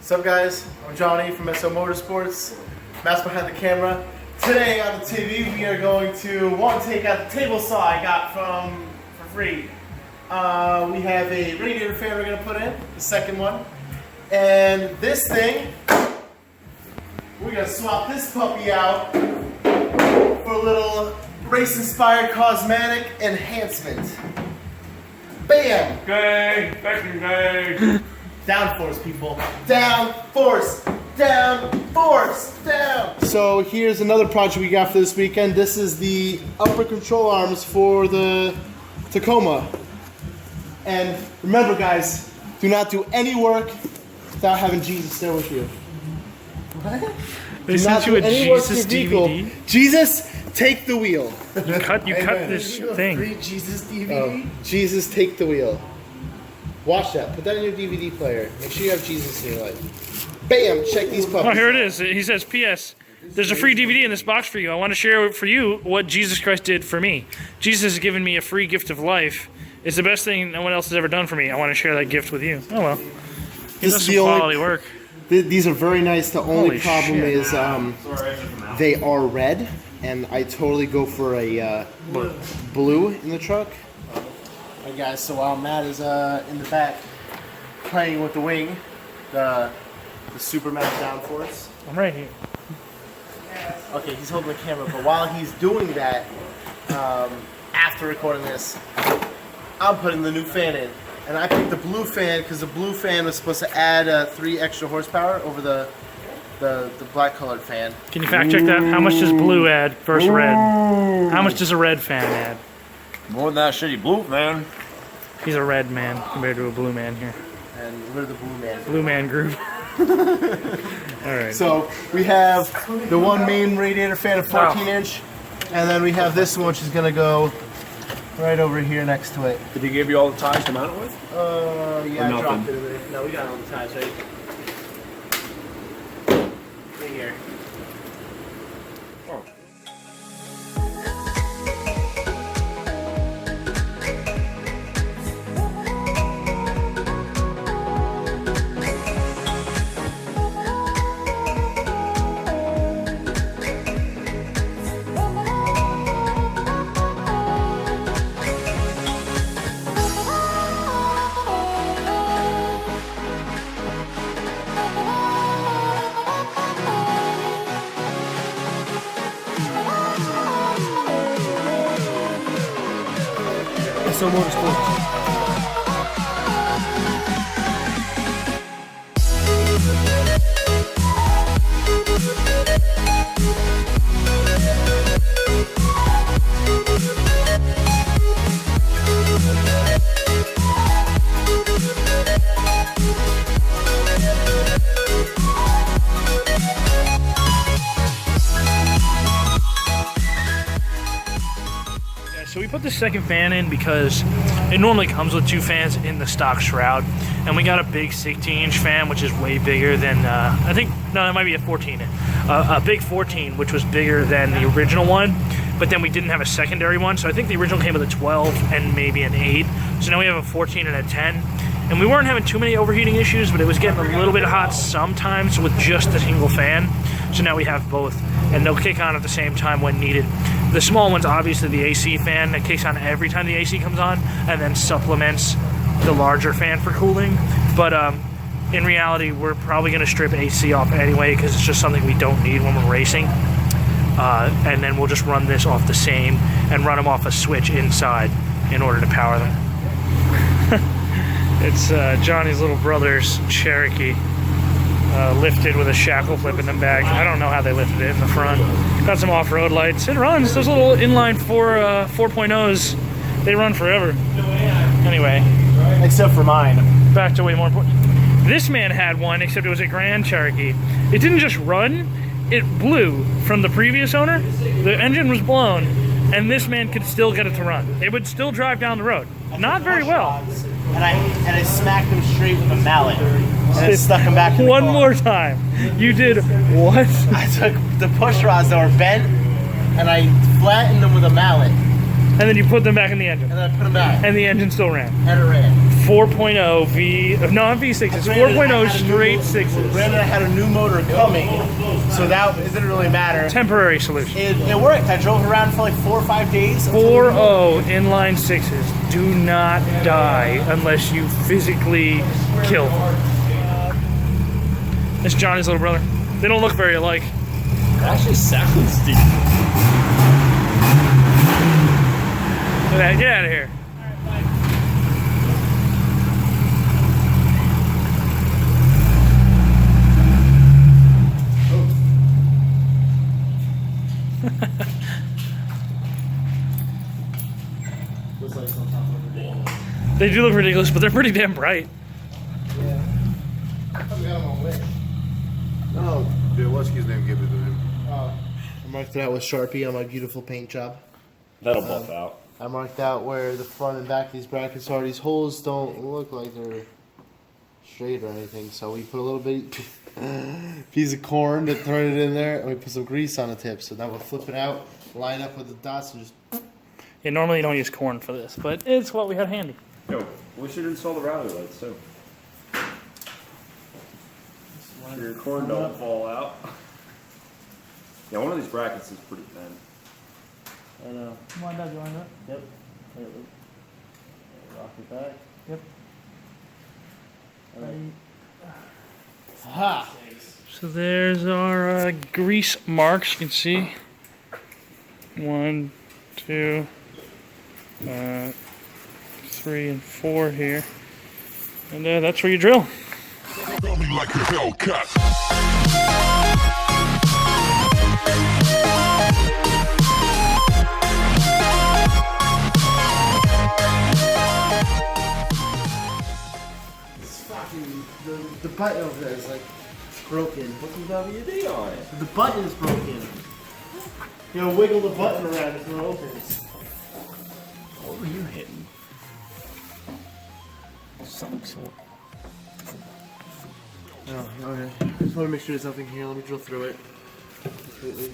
What's up, guys? I'm Johnny from SEmotorsports. Matt's behind the camera. Today on the TV, we are going to take out the table saw I got for free. We have a radiator fan we're going to put in, the second one. And this thing, we're going to swap this puppy out for a little race-inspired cosmetic enhancement. Bam! Gang! Vacuum gang! Downforce, people. Downforce! Downforce! Down! So here's another project we got for this weekend. This is the upper control arms for the Tacoma. And remember, guys, do not do any work without having Jesus there with you. What? They sent you a Jesus DVD? Jesus, take the wheel. You cut this thing. Free Jesus DVD? Oh, Jesus, take the wheel. Watch that. Put that in your DVD player. Make sure you have Jesus in your life. Bam! Check these puppies. Oh, here it is. He says, P.S. There's a free DVD in this box for you. I want to share for you what Jesus Christ did for me. Jesus has given me a free gift of life. It's the best thing no one else has ever done for me. I want to share that gift with you. Oh, well. This is some quality work. These are very nice. The only problem shit. is they are red, and I totally go for a blue in the truck. Alright, guys, so while Matt is in the back playing with the wing, the Superman downforce. I'm right here. Okay, he's holding the camera, but while he's doing that, after recording this, I'm putting the new fan in. And I picked the blue fan because the blue fan was supposed to add 3 extra horsepower over the black colored fan. Can you fact check that? How much does blue add versus red? How much does a red fan add? More than that shitty blue, man. He's a red man compared to a blue man here. And we're the blue man. Blue man group. Alright. So we have the one main radiator fan of 14-inch, and then we have this one which is going to go right over here next to it. Did he give you all the ties to mount it with? Yeah, I dropped it in there. No, we got all the ties right here. Oh. Motorsports. So we put the second fan in because it normally comes with 2 fans in the stock shroud, and we got a big 16-inch fan, which is way bigger than I think it might be a 14, a big 14, which was bigger than the original one. But then we didn't have a secondary one, so I think the original came with a 12 and maybe an 8. So now we have a 14 and a 10, and we weren't having too many overheating issues, but it was getting a little bit hot sometimes with just a single fan. So now we have both, and they'll kick on at the same time when needed. The small one's obviously the AC fan that kicks on every time the AC comes on, and then supplements the larger fan for cooling. But in reality, we're probably going to strip AC off anyway because it's just something we don't need when we're racing. And then we'll just run this off the same and run them off a switch inside in order to power them. It's Johnny's little brother's Cherokee. Lifted with a shackle flip in the back. I don't know how they lifted it in the front. Got some off-road lights. It runs. Those little inline 4.0s, they run forever. Anyway. Except for mine. Back to way more important. This man had one, except it was a Grand Cherokee. It didn't just run, it blew from the previous owner. The engine was blown, and this man could still get it to run. It would still drive down the road. Not very well. And I smacked him straight with a mallet. And I stuck him back in the One car. more time. You did what? I took the push rods that were bent, and I flattened them with a mallet. And then you put them back in the engine. and then I put them back. And the engine still ran. And it ran. 4.0 V, no, V6s, 4.0 straight sixes. Granted, I had a new motor coming, so that it didn't really matter. Temporary solution. It worked. I drove around for like 4 or 5 days. 4.0 inline sixes do not die unless you physically kill them. It's Johnny's little brother. They don't look very alike. It actually sounds deep. Look at that. Get out of here. They do look ridiculous, but they're pretty damn bright. Yeah. I got them on Wish. No, dude, what's his name? Give it to him. I marked it out with Sharpie on my beautiful paint job. That'll buff out. I marked out where the front and back of these brackets are. These holes don't look like they're straight or anything, so we put a little bit piece of corn to throw it in there, and we put some grease on the tip, so that we'll flip it out, line up with the dots, and just. Yeah, normally you don't use corn for this, but it's what we had handy. Yo, we should install the rally lights too. So your corn don't fall out. Yeah, one of these brackets is pretty thin. I know. Come on, Dad, you line up? Yep. Rock it back. Yep. Ha! So there's our grease marks. You can see 1, 2, 3, and 4 here, and that's where you drill. Tell me like a Hellcat. It's fucking the button over there is like broken. Put some WD on it. The button is broken. You know, wiggle the button around until it opens. What were you hitting? Some sort. Oh, okay. I just want to make sure there's nothing here. Let me drill through it. Completely.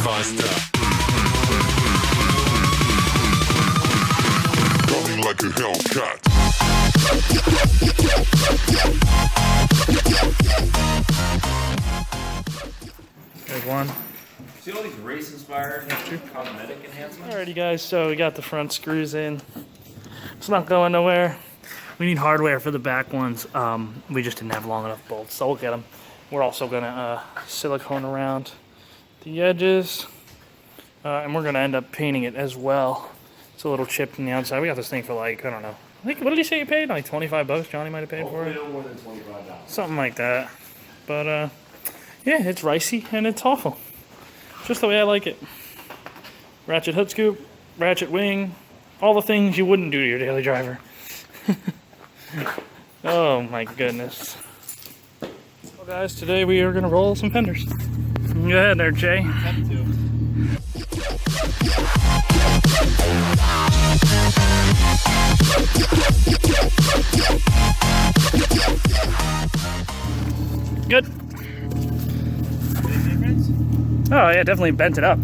Faster. Coming like a Hellcat. There's one. See all these race-inspired cosmetic enhancements? Alrighty, guys. So we got the front screws in. It's not going nowhere. We need hardware for the back ones. We just didn't have long enough bolts, so we'll get them. We're also gonna silicone around the edges, and we're gonna end up painting it as well. It's a little chipped on the outside. We got this thing for like, I don't know. I think, what did he say you paid? Like 25 bucks? Johnny might have paid for it. No more than $25. Something like that. But yeah, it's ricey and it's awful. Just the way I like it. Ratchet hood scoop, ratchet wing, all the things you wouldn't do to your daily driver. Oh my goodness. Well guys, today we are gonna roll some fenders. Go ahead there, Jay. Good. Oh yeah, definitely bent it up.